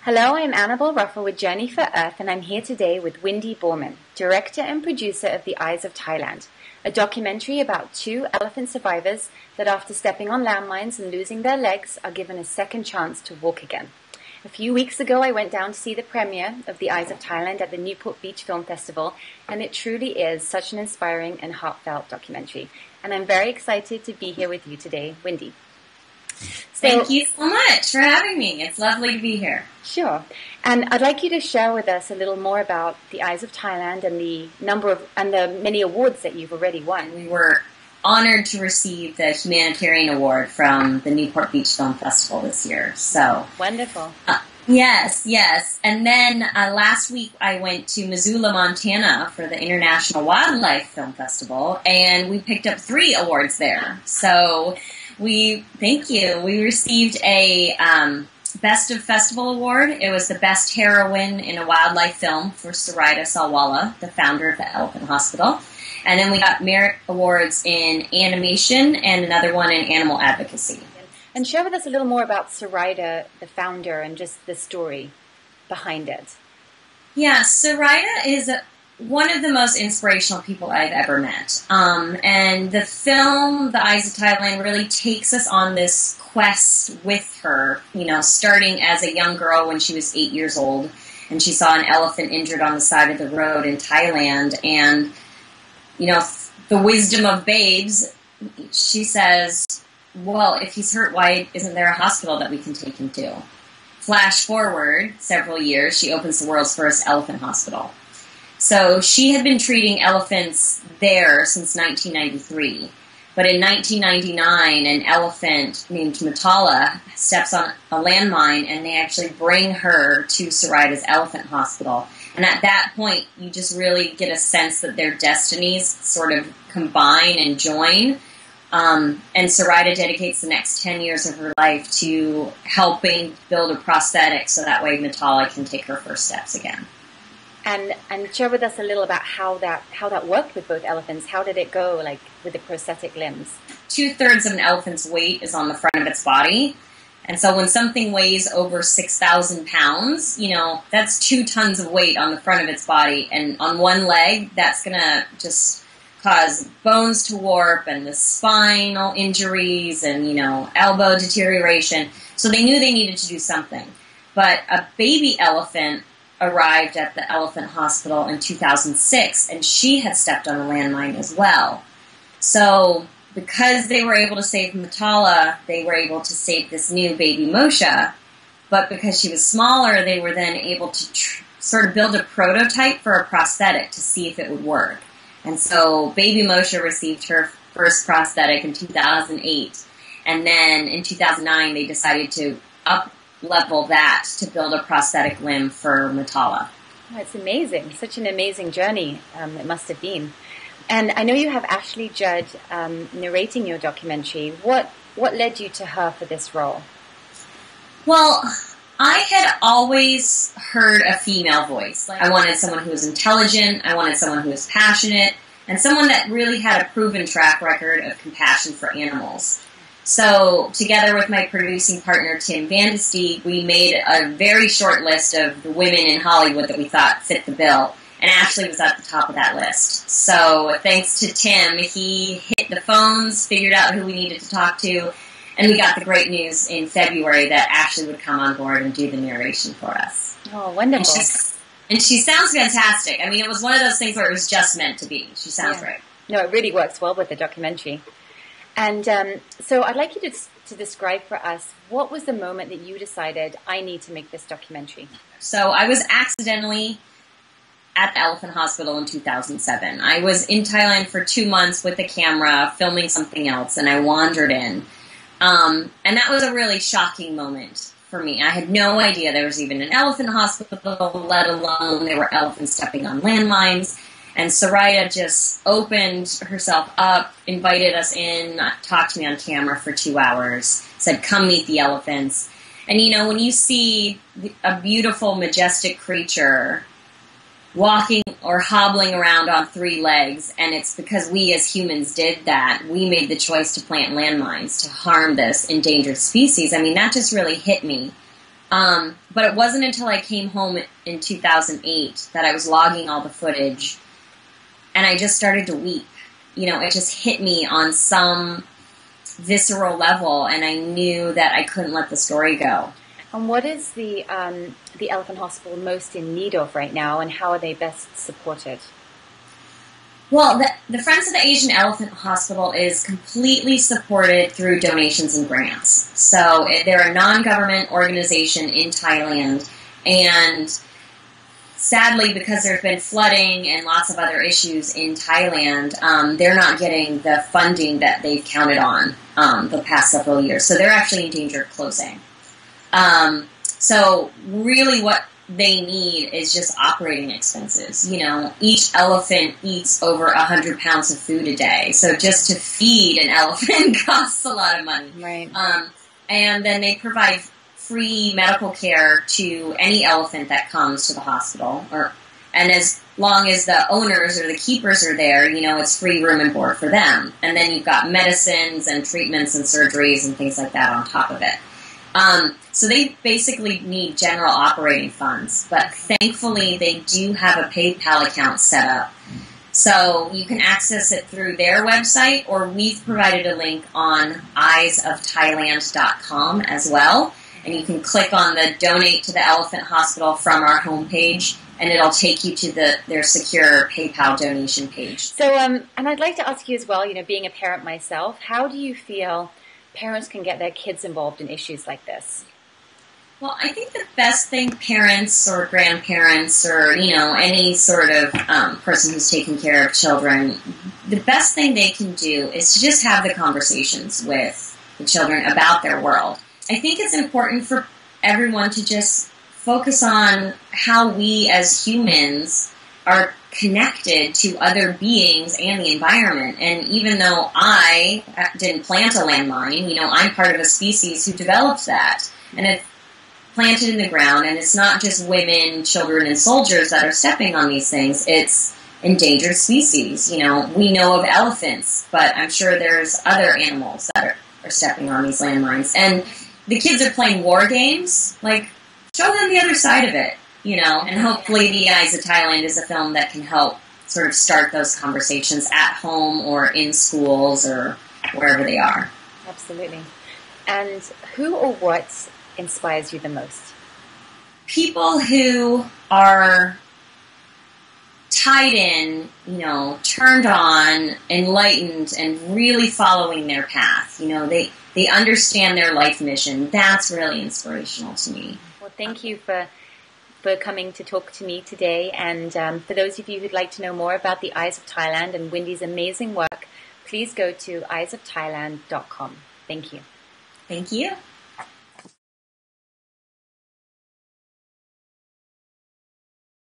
Hello, I'm Annabel Ruffell with Journey for Earth, and I'm here today with Windy Borman, director and producer of The Eyes of Thailand, a documentary about two elephant survivors that after stepping on landmines and losing their legs are given a second chance to walk again. A few weeks ago, I went down to see the premiere of The Eyes of Thailand at the Newport Beach Film Festival, and it truly is such an inspiring and heartfelt documentary. And I'm very excited to be here with you today, Windy. Thank you so much for having me. It's lovely to be here. Sure. And I'd like you to share with us a little more about the Eyes of Thailand and the many awards that you've already won. We were honored to receive the Humanitarian Award from the Newport Beach Film Festival this year. So wonderful. Yes. And then last week I went to Missoula, Montana for the International Wildlife Film Festival, and we picked up 3 awards there. So thank you. We received a Best of Festival Award. It was the Best Heroine in a Wildlife Film for Sarita Salwala, the founder of the Elephant Hospital. And then we got Merit Awards in Animation and another one in Animal Advocacy. And share with us a little more about Sarita, the founder, and just the story behind it. Yeah, Sarita is one of the most inspirational people I've ever met. And the film, The Eyes of Thailand, really takes us on this quest with her, starting as a young girl when she was 8 years old, and she saw an elephant injured on the side of the road in Thailand, and, the wisdom of babes, she says, well, if he's hurt, why isn't there a hospital that we can take him to? Flash forward several years, she opens the world's first elephant hospital. So she had been treating elephants there since 1993. But in 1999, an elephant named Matala steps on a landmine, and they actually bring her to Sarita's Elephant Hospital. And at that point, you just really get a sense that their destinies sort of combine and join. And Sarita dedicates the next 10 years of her life to helping build a prosthetic so that way Matala can take her first steps again. And share with us a little about how that worked with both elephants. How did it go, like with the prosthetic limbs? 2/3 of an elephant's weight is on the front of its body. And so when something weighs over 6,000 pounds, that's 2 tons of weight on the front of its body. And on one leg, that's going to just cause bones to warp and the spinal injuries and, elbow deterioration. So they knew they needed to do something. But a baby elephant arrived at the Elephant Hospital in 2006, and she had stepped on a landmine as well. So because they were able to save Matala, they were able to save this new baby Moshe, but because she was smaller, they were then able to sort of build a prototype for a prosthetic to see if it would work. And so baby Moshe received her first prosthetic in 2008, and then in 2009 they decided to up-level that to build a prosthetic limb for Matala. Oh, it's amazing. Such an amazing journey it must have been. And I know you have Ashley Judd narrating your documentary. What led you to her for this role? Well, I had always heard a female voice. I wanted someone who was intelligent, I wanted someone who was passionate, and someone that really had a proven track record of compassion for animals. So, together with my producing partner, Tim Vandesteeg, we made a very short list of the women in Hollywood that we thought fit the bill, and Ashley was at the top of that list. So, thanks to Tim, he hit the phones, figured out who we needed to talk to, and we got the great news in February that Ashley would come on board and do the narration for us. Oh, wonderful. And she sounds fantastic. I mean, it was one of those things where it was just meant to be. She sounds great. No, it really works well with the documentary. And so I'd like you to describe for us, what was the moment that you decided, I need to make this documentary? So I was accidentally at the Elephant Hospital in 2007. I was in Thailand for 2 months with a camera, filming something else, and I wandered in. And that was a really shocking moment for me. I had no idea there was even an elephant hospital, let alone there were elephants stepping on landmines. And Sarita just opened herself up, invited us in, talked to me on camera for 2 hours, said, come meet the elephants. And, when you see a beautiful, majestic creature walking or hobbling around on 3 legs, and it's because we as humans did that, we made the choice to plant landmines to harm this endangered species. I mean, that just really hit me But it wasn't until I came home in 2008 that I was logging all the footage, and I just started to weep. It just hit me on some visceral level, and I knew that I couldn't let the story go. And what is the Elephant Hospital most in need of right now, and how are they best supported? Well, the Friends of the Asian Elephant Hospital is completely supported through donations and grants. So they're a non-government organization in Thailand, and sadly, because there's been flooding and lots of other issues in Thailand, they're not getting the funding that they've counted on the past several years. So they're actually in danger of closing. So really what they need is just operating expenses. Each elephant eats over 100 pounds of food a day. So just to feed an elephant costs a lot of money. Right. And then they provide free medical care to any elephant that comes to the hospital. And as long as the owners or the keepers are there, it's free room and board for them. And then you've got medicines and treatments and surgeries and things like that on top of it. So they basically need general operating funds, but thankfully they do have a PayPal account set up. So you can access it through their website, or we've provided a link on eyesofthailand.com as well. And you can click on the Donate to the Elephant Hospital from our homepage, and it'll take you to their secure PayPal donation page. So, and I'd like to ask you as well, being a parent myself, how do you feel parents can get their kids involved in issues like this? Well, I think the best thing parents or grandparents or, any sort of person who's taking care of children, the best thing they can do is to just have the conversations with the children about their world. I think it's important for everyone to just focus on how we as humans are connected to other beings and the environment. And even though I didn't plant a landmine, I'm part of a species who developed that. And it's planted in the ground, and it's not just women, children, and soldiers that are stepping on these things. It's endangered species. We know of elephants, but I'm sure there's other animals that are stepping on these landmines. And the kids are playing war games. Show them the other side of it, and hopefully The Eyes of Thailand is a film that can help sort of start those conversations at home or in schools or wherever they are. Absolutely. And who or what inspires you the most? People who are tied in, turned on, enlightened, and really following their path. They understand their life mission. That's really inspirational to me. Well, thank you for coming to talk to me today. And for those of you who'd like to know more about the Eyes of Thailand and Windy's amazing work, please go to eyesofthailand.com. Thank you. Thank you.